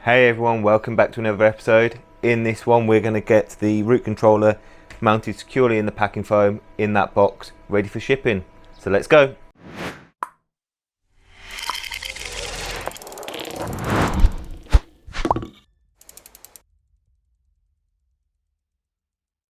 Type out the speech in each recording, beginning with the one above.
Hey everyone, welcome back to another episode. In this one we're going to get the root controller mounted securely in the packing foam in that box, ready for shipping. So let's go.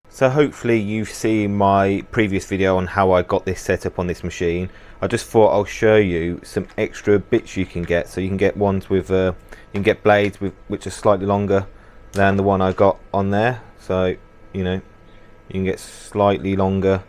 So hopefully you've seen my previous video on how I got this set up on this machine. I just thought I'll show you some extra bits you can get. So you can get ones with you can get blades which are slightly longer than the one I got on there. So you can get slightly longer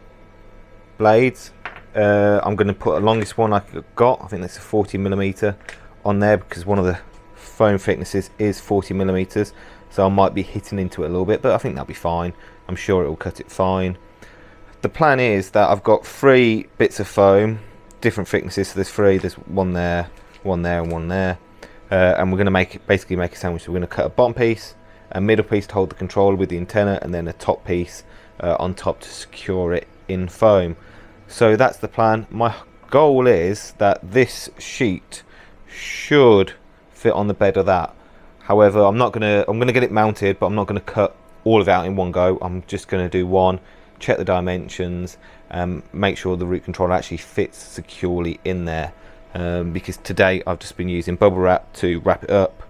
blades. I'm going to put the longest one I got. I think that's a 40mm on there because one of the foam thicknesses is 40mm. So I might be hitting into it a little bit, but I think that'll be fine. I'm sure it will cut it fine. The plan is that I've got 3 bits of foam, different thicknesses. So there's 3. There's one there, and one there. And we're going to basically make a sandwich. So we're going to cut a bottom piece, a middle piece to hold the controller with the antenna, and then a top piece on top to secure it in foam. So that's the plan. My goal is that this sheet should fit on the bed of that. However, I'm going to get it mounted, but I'm not going to cut all of it out in one go. I'm just going to do one, check the dimensions, make sure the root controller actually fits securely in there. Because today I've just been using bubble wrap to wrap it up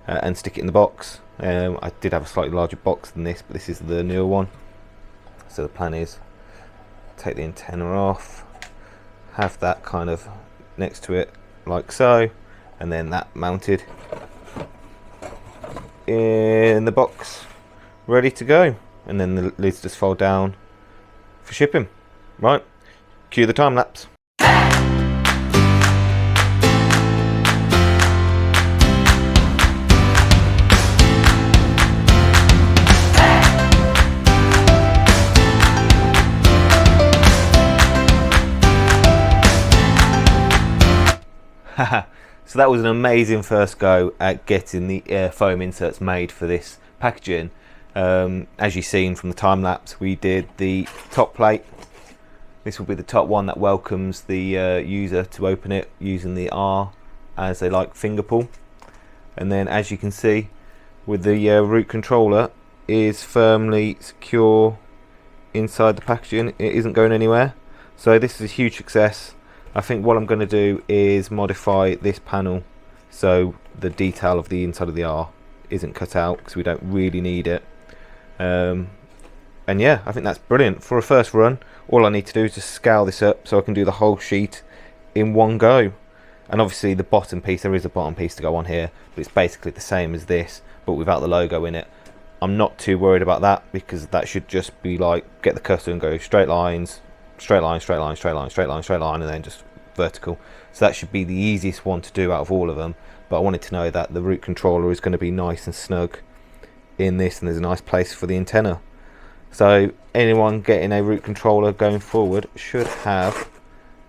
and stick it in the box. I did have a slightly larger box than this, but this is the newer one. So the plan is take the antenna off, have that kind of next to it like so, and then that mounted in the box ready to go, and then the lids just fold down for shipping. Right, cue the time lapse. So that was an amazing first go at getting the foam inserts made for this packaging. As you've seen from the time lapse, we did the top plate. This will be the top one that welcomes the user to open it using the R as a finger pull. And then as you can see, with the root controller is firmly secure inside the packaging. It isn't going anywhere. So this is a huge success. I think what I'm going to do is modify this panel so the detail of the inside of the R isn't cut out because we don't really need it. And yeah, I think that's brilliant. For a first run, all I need to do is just scale this up so I can do the whole sheet in one go. And obviously the bottom piece, there is a bottom piece to go on here, but it's basically the same as this but without the logo in it. I'm not too worried about that because that should just be get the cutter and go straight lines, straight line, straight line, straight line, straight line, straight line, and then just vertical. So that should be the easiest one to do out of all of them. But I wanted to know that the root controller is going to be nice and snug in this, and there's a nice place for the antenna. So anyone getting a root controller going forward should have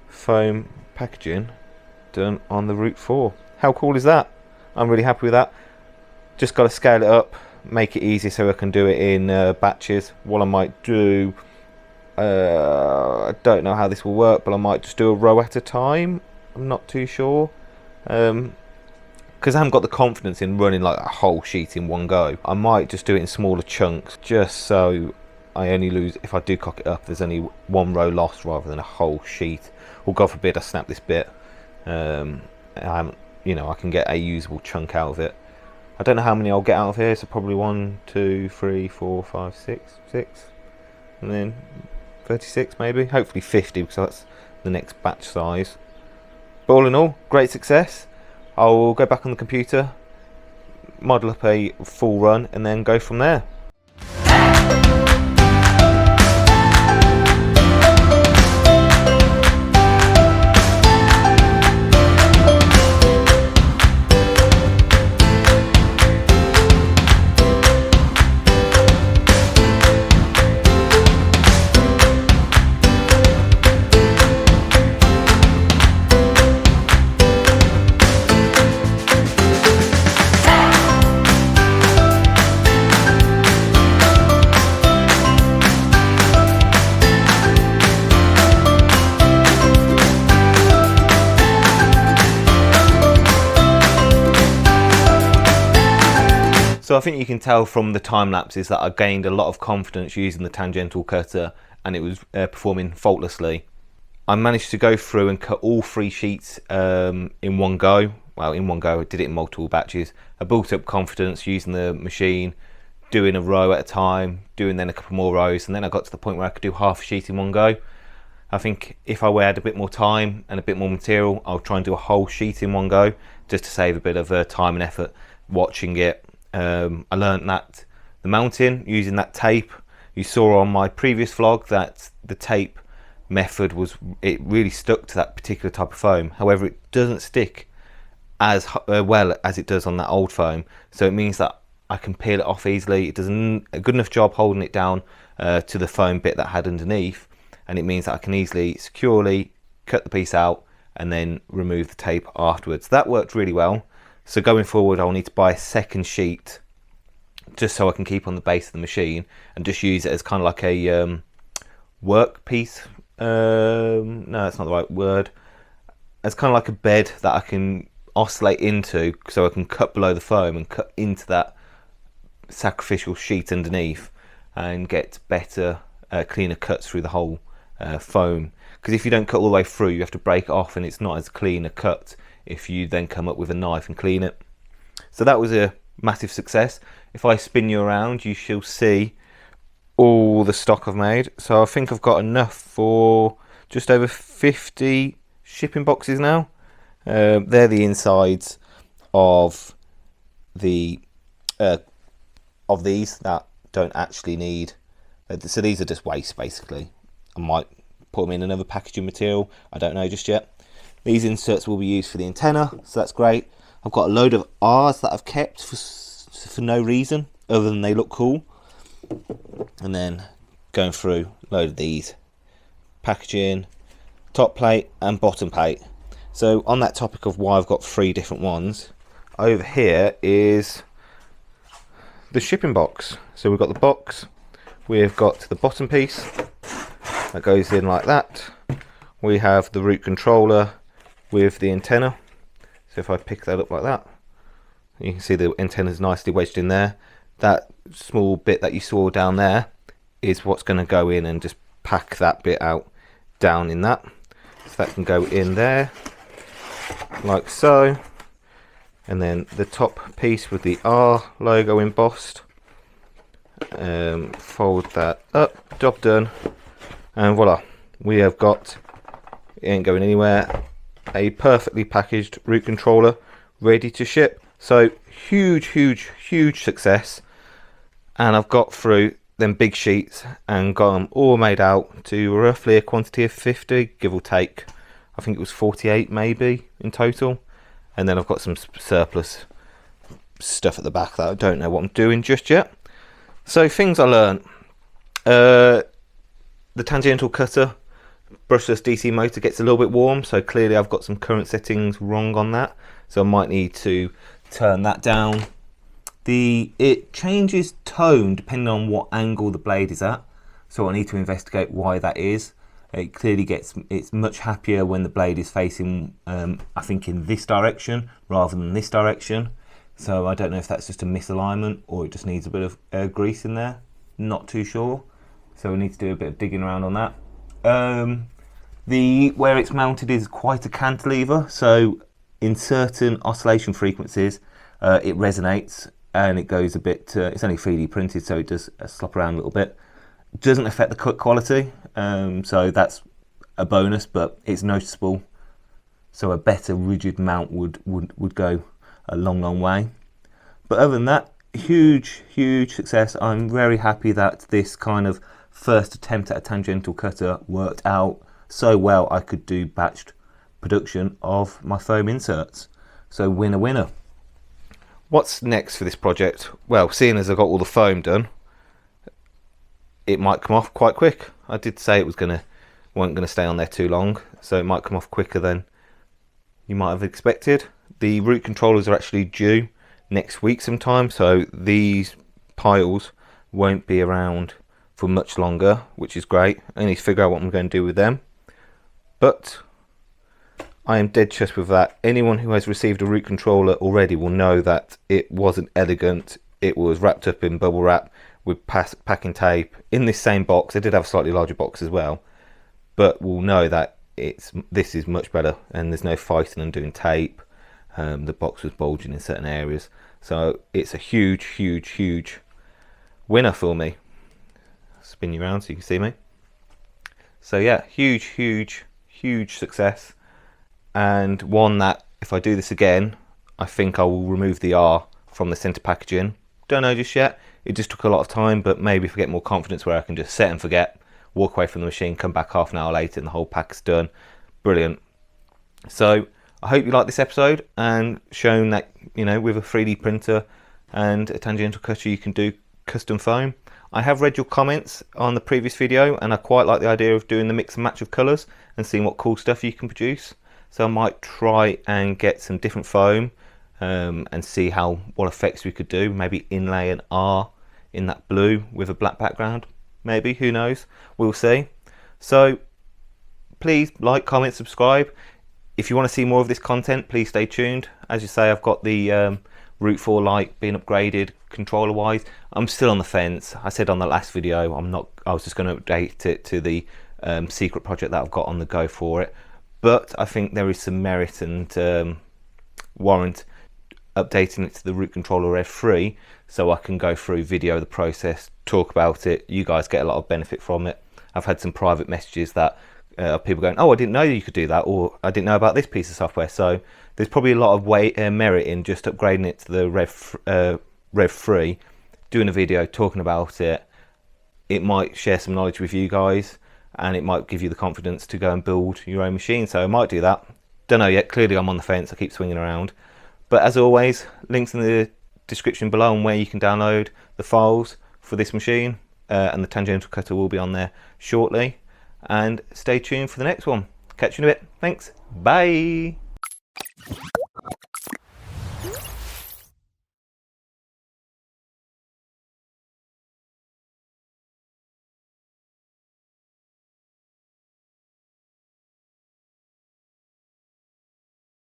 foam packaging done on the Root 4. How cool is that? I'm really happy with that. Just got to scale it up, make it easy so I can do it in batches. What I might do, I don't know how this will work, but I might just do a row at a time. I'm not too sure because I haven't got the confidence in running a whole sheet in one go. I might just do it in smaller chunks just so I only lose, if I do cock it up, there's only one row lost rather than a whole sheet. Or God forbid I snap this bit, I can get a usable chunk out of it. I don't know how many I'll get out of here, so probably 1, 2, 3, 4, 5, 6, and then 36 maybe, hopefully 50 because that's the next batch size. But all in all, great success. I'll go back on the computer, model up a full run, and then go from there. So I think you can tell from the time lapses that I gained a lot of confidence using the tangential cutter, and it was performing faultlessly. I managed to go through and cut all 3 sheets in one go. Well, in one go, I did it in multiple batches. I built up confidence using the machine, doing a row at a time, doing then a couple more rows, and then I got to the point where I could do half a sheet in one go. I think if I had a bit more time and a bit more material, I'll try and do a whole sheet in one go, just to save a bit of time and effort watching it. I learned that the mounting using that tape, you saw on my previous vlog that the tape method it really stuck to that particular type of foam. However, it doesn't stick as well as it does on that old foam, so it means that I can peel it off easily. It does a good enough job holding it down to the foam bit that I had underneath, and it means that I can easily securely cut the piece out and then remove the tape afterwards. That worked really well. So going forward, I'll need to buy a second sheet just so I can keep on the base of the machine and just use it as kind of like a work piece. No, that's not the right word. It's kind of like a bed that I can oscillate into, so I can cut below the foam and cut into that sacrificial sheet underneath and get better, cleaner cuts through the whole foam. Because if you don't cut all the way through, you have to break it off, and it's not as clean a cut if you then come up with a knife and clean it. So that was a massive success. If I spin you around, you shall see all the stock I've made. So I think I've got enough for just over 50 shipping boxes now. They're the insides of the of these that don't actually need. So these are just waste basically. I might put them in another packaging material. I don't know just yet. These inserts will be used for the antenna, so that's great. I've got a load of R's that I've kept for no reason other than they look cool. And then going through a load of these packaging, top plate and bottom plate. So on that topic of why I've got 3 different ones, over here is the shipping box. So we've got the box, we've got the bottom piece that goes in like that. We have the root controller with the antenna. So if I pick that up like that, you can see the antenna is nicely wedged in there. That small bit that you saw down there is what's going to go in and just pack that bit out down in that. So that can go in there like so. And then the top piece with the R logo embossed. Fold that up, job done. And voila, we have got, it ain't going anywhere, a perfectly packaged root controller ready to ship. So huge success. And I've got through them big sheets and got them all made out to roughly a quantity of 50, give or take. I think it was 48 maybe in total. And then I've got some surplus stuff at the back that I don't know what I'm doing just yet. So things I learned. The tangential cutter brushless DC motor gets a little bit warm, so clearly I've got some current settings wrong on that, so I might need to turn that down. It changes tone depending on what angle the blade is at, so I need to investigate why that is. It clearly it's much happier when the blade is facing I think in this direction rather than this direction, so I don't know if that's just a misalignment or it just needs a bit of grease in there, not too sure. So we need to do a bit of digging around on that. Where it's mounted is quite a cantilever, so in certain oscillation frequencies it resonates and it goes a bit, it's only 3D printed, so it does slop around a little bit. It doesn't affect the cut quality, so that's a bonus, but it's noticeable. So a better rigid mount would go a long way. But other than that, huge success. I'm very happy that this kind of first attempt at a tangential cutter worked out so well I could do batched production of my foam inserts. So winner. What's next for this project? Well, seeing as I got all the foam done, it might come off quite quick. I did say it wasn't gonna stay on there too long, so it might come off quicker than you might have expected. The root controllers are actually due next week sometime, so these piles won't be around for much longer, which is great. I need to figure out what I'm going to do with them, but I am dead chuffed with that. Anyone who has received a root controller already will know that it wasn't elegant, it was wrapped up in bubble wrap with packing tape in this same box. They did have a slightly larger box as well, but we'll know that this is much better, and there's no fighting and doing tape. The box was bulging in certain areas, so it's a huge winner for me. Spin you around so you can see me. So yeah, huge success, and one that if I do this again, I think I will remove the R from the center packaging. Don't know just yet. It just took a lot of time, but maybe if I get more confidence where I can just set and forget, walk away from the machine, come back half an hour later and the whole pack's done. Brilliant. So I hope you like this episode and shown that, you know, with a 3D printer and a tangential cutter you can do custom foam. I have read your comments on the previous video, and I quite like the idea of doing the mix and match of colours and seeing what cool stuff you can produce. So I might try and get some different foam and see what effects we could do. Maybe inlay an R in that blue with a black background. Maybe, who knows? We'll see. So please like, comment, subscribe. If you want to see more of this content, please stay tuned. As you say, I've got the Root 4 Lite being upgraded controller wise. I'm still on the fence. I said on the last video I was just going to update it to the secret project that I've got on the go for it, but I think there is some merit and warrant updating it to the Root Controller Rev 3, so I can go through video the process, talk about it. You guys get a lot of benefit from it. I've had some private messages that people going, oh, I didn't know you could do that, or I didn't know about this piece of software. So there's probably a lot of merit in just upgrading it to the Rev 3, doing a video talking about it. It might share some knowledge with you guys, and it might give you the confidence to go and build your own machine. So I might do that. Don't know yet. Clearly I'm on the fence. I keep swinging around. But as always, links in the description below on where you can download the files for this machine, and the tangential cutter will be on there shortly. And stay tuned for the next one. Catch you in a bit. Thanks. Bye.